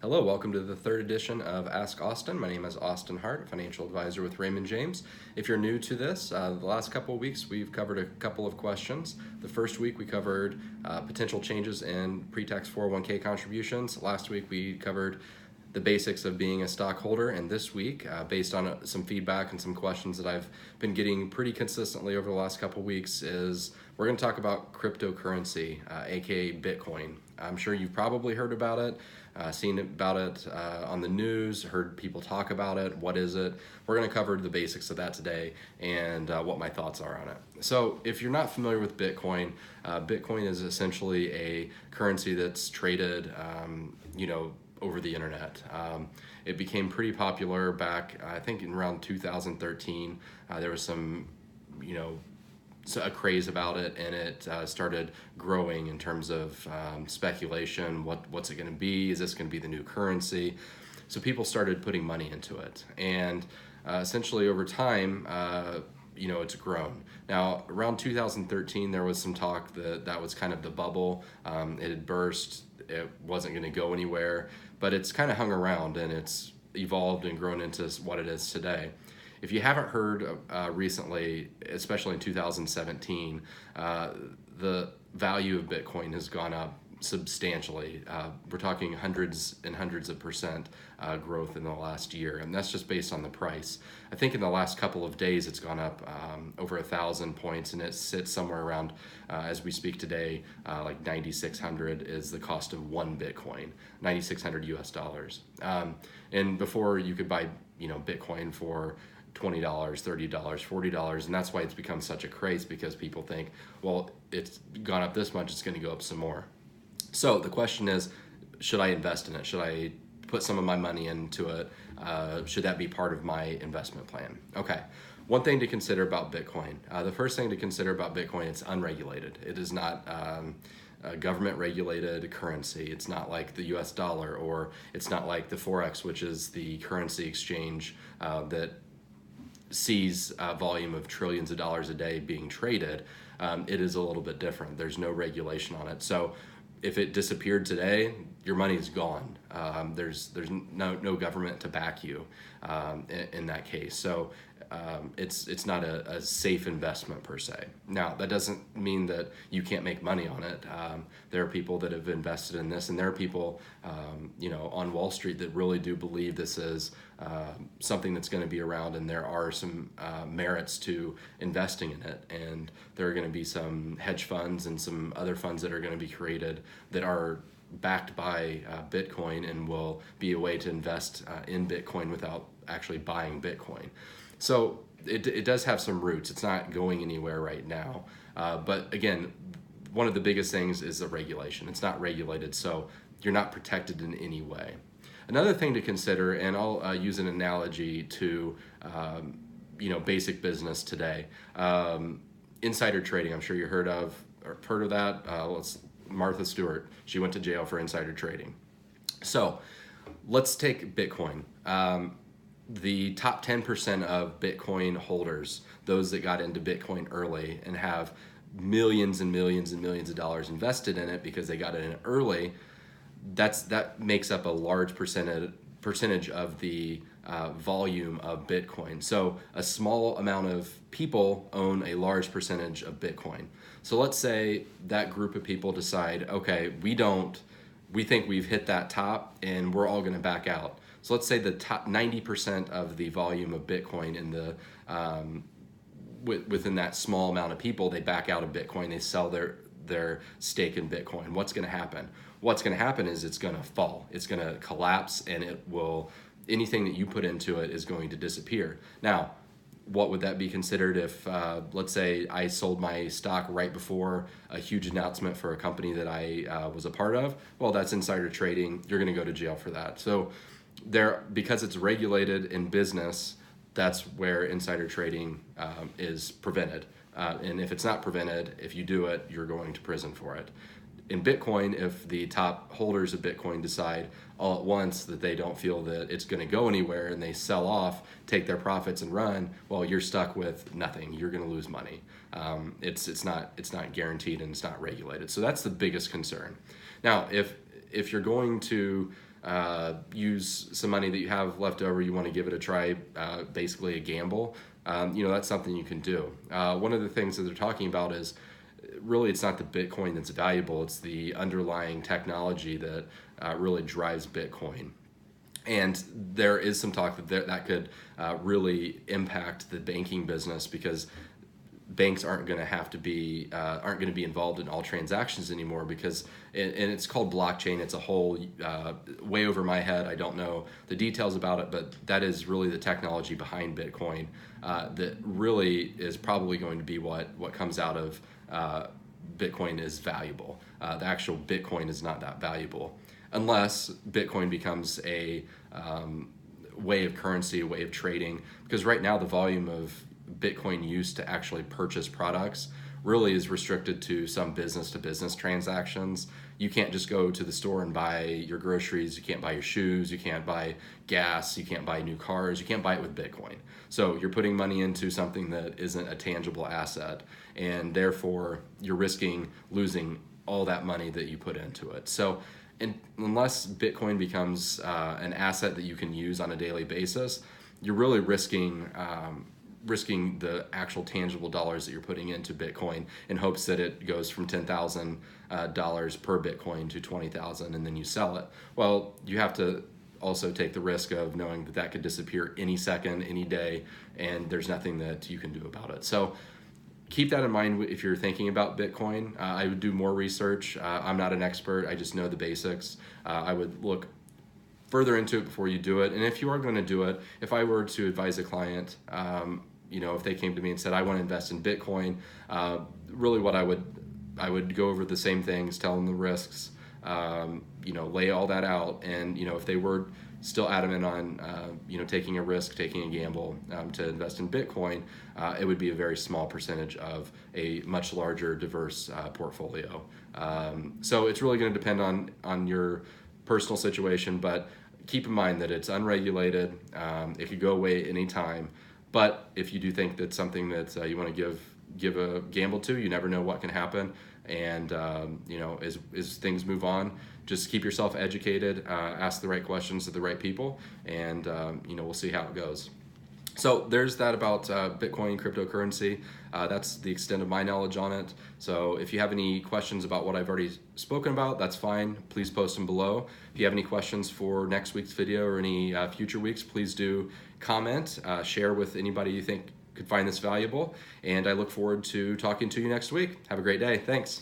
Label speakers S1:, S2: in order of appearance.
S1: Hello, welcome to the third edition of Ask Austin. My name is Austin Hart, financial advisor with Raymond James. If you're new to this, the last couple of weeks we've covered a couple of questions. The first week we covered potential changes in pre-tax 401k contributions. Last week we covered the basics of being a stockholder, and this week, based on some feedback and some questions that I've been getting pretty consistently over the last couple of weeks, is we're going to talk about cryptocurrency, aka Bitcoin. I'm sure you've probably heard about it, seen about it on the news, heard people talk about it. What is it? We're going to cover the basics of that today and what my thoughts are on it. So if you're not familiar with Bitcoin, Bitcoin is essentially a currency that's traded, over the internet. It became pretty popular back, I think, in around 2013. There was a craze about it, and it started growing in terms of speculation. What's it going to be? Is this going to be the new currency? So people started putting money into it, and essentially over time, it's grown. Now, around 2013, there was some talk that was kind of the bubble. It had burst. It wasn't going to go anywhere, but it's kind of hung around, and it's evolved and grown into what it is today. If you haven't heard recently, especially in 2017, the value of Bitcoin has gone up substantially. We're talking hundreds and hundreds of percent growth in the last year, and that's just based on the price. I think in the last couple of days it's gone up over 1,000 points, and it sits somewhere around, as we speak today, like 9,600 is the cost of one Bitcoin, 9,600 US dollars. And before you could buy, Bitcoin for $20, $30, $40, and that's why it's become such a craze, because people think, well, it's gone up this much, it's going to go up some more. So the question is, should I invest in it? Should I put some of my money into it? Should that be part of my investment plan? Okay. One thing to consider about Bitcoin. The first thing to consider about Bitcoin, it's unregulated. It is not a government-regulated currency. It's not like the US dollar, or it's not like the Forex, which is the currency exchange that sees a volume of trillions of dollars a day being traded. It is a little bit different. There's no regulation on it. So if it disappeared today, your money is gone. There's no government to back you in that case. So it's not a safe investment per se. Now, that doesn't mean that you can't make money on it. There are people that have invested in this, and there are people on Wall Street that really do believe this is something that's going to be around, and there are some merits to investing in it. And there are going to be some hedge funds and some other funds that are going to be created that are backed by Bitcoin, and will be a way to invest in Bitcoin without actually buying Bitcoin. So it does have some roots. It's not going anywhere right now. But again, one of the biggest things is the regulation. It's not regulated, so you're not protected in any way. Another thing to consider, and I'll use an analogy to basic business today. Insider trading, I'm sure you heard of that. Martha Stewart, she went to jail for insider trading. So let's take Bitcoin. The top 10% of Bitcoin holders, those that got into Bitcoin early and have millions and millions and millions of dollars invested in it because they got it in early, that makes up a large percentage of the volume of Bitcoin. So a small amount of people own a large percentage of Bitcoin. So let's say that group of people decide, okay, we think we've hit that top and we're all going to back out. So let's say the top 90% of the volume of Bitcoin in the within that small amount of people, they back out of Bitcoin, they sell their stake in Bitcoin. What's going to happen? What's going to happen is it's going to fall. It's going to collapse, and anything that you put into it is going to disappear. Now, what would that be considered if, let's say, I sold my stock right before a huge announcement for a company that I was a part of? Well, that's insider trading. You're going to go to jail for that. So because it's regulated in business, that's where insider trading is prevented. And if it's not prevented, if you do it, you're going to prison for it. In Bitcoin, if the top holders of Bitcoin decide all at once that they don't feel that it's going to go anywhere, and they sell off, take their profits and run, well, you're stuck with nothing. You're going to lose money. It's not guaranteed, and it's not regulated. So that's the biggest concern. Now, if you're going to use some money that you have left over, you want to give it a try, basically a gamble, that's something you can do. One of the things that they're talking about is really it's not the Bitcoin that's valuable, it's the underlying technology that really drives Bitcoin. And there is some talk that could really impact the banking business, because banks aren't going to have to be involved in all transactions anymore, because and it's called blockchain. It's a whole way over my head. I don't know the details about it, but that is really the technology behind Bitcoin that really is probably going to be what comes out of Bitcoin is valuable. The actual Bitcoin is not that valuable unless Bitcoin becomes a way of currency, a way of trading, because right now the volume of Bitcoin used to actually purchase products really is restricted to some business to business transactions. You can't just go to the store and buy your groceries, you can't buy your shoes, you can't buy gas, you can't buy new cars, you can't buy it with Bitcoin. So you're putting money into something that isn't a tangible asset, and therefore you're risking losing all that money that you put into it. So unless Bitcoin becomes an asset that you can use on a daily basis, you're really risking the actual tangible dollars that you're putting into Bitcoin in hopes that it goes from $10,000 per Bitcoin to 20,000 and then you sell it. Well, you have to also take the risk of knowing that could disappear any second, any day, and there's nothing that you can do about it. So keep that in mind if you're thinking about Bitcoin. I would do more research. I'm not an expert, I just know the basics. I would look further into it before you do it. And if you are going to do it, if I were to advise a client, if they came to me and said, I want to invest in Bitcoin, really what I would go over the same things, tell them the risks, lay all that out. And, if they were still adamant on, taking a risk, taking a gamble to invest in Bitcoin, it would be a very small percentage of a much larger, diverse portfolio. So it's really going to depend on your personal situation, but keep in mind that it's unregulated. It could go away anytime. But if you do think that's something that you want to give a gamble to, you never know what can happen. And as things move on, just keep yourself educated, ask the right questions to the right people, and we'll see how it goes. So there's that about Bitcoin cryptocurrency. That's the extent of my knowledge on it. So if you have any questions about what I've already spoken about, that's fine. Please post them below. If you have any questions for next week's video or any future weeks, please do comment, share with anybody you think could find this valuable. And I look forward to talking to you next week. Have a great day. Thanks.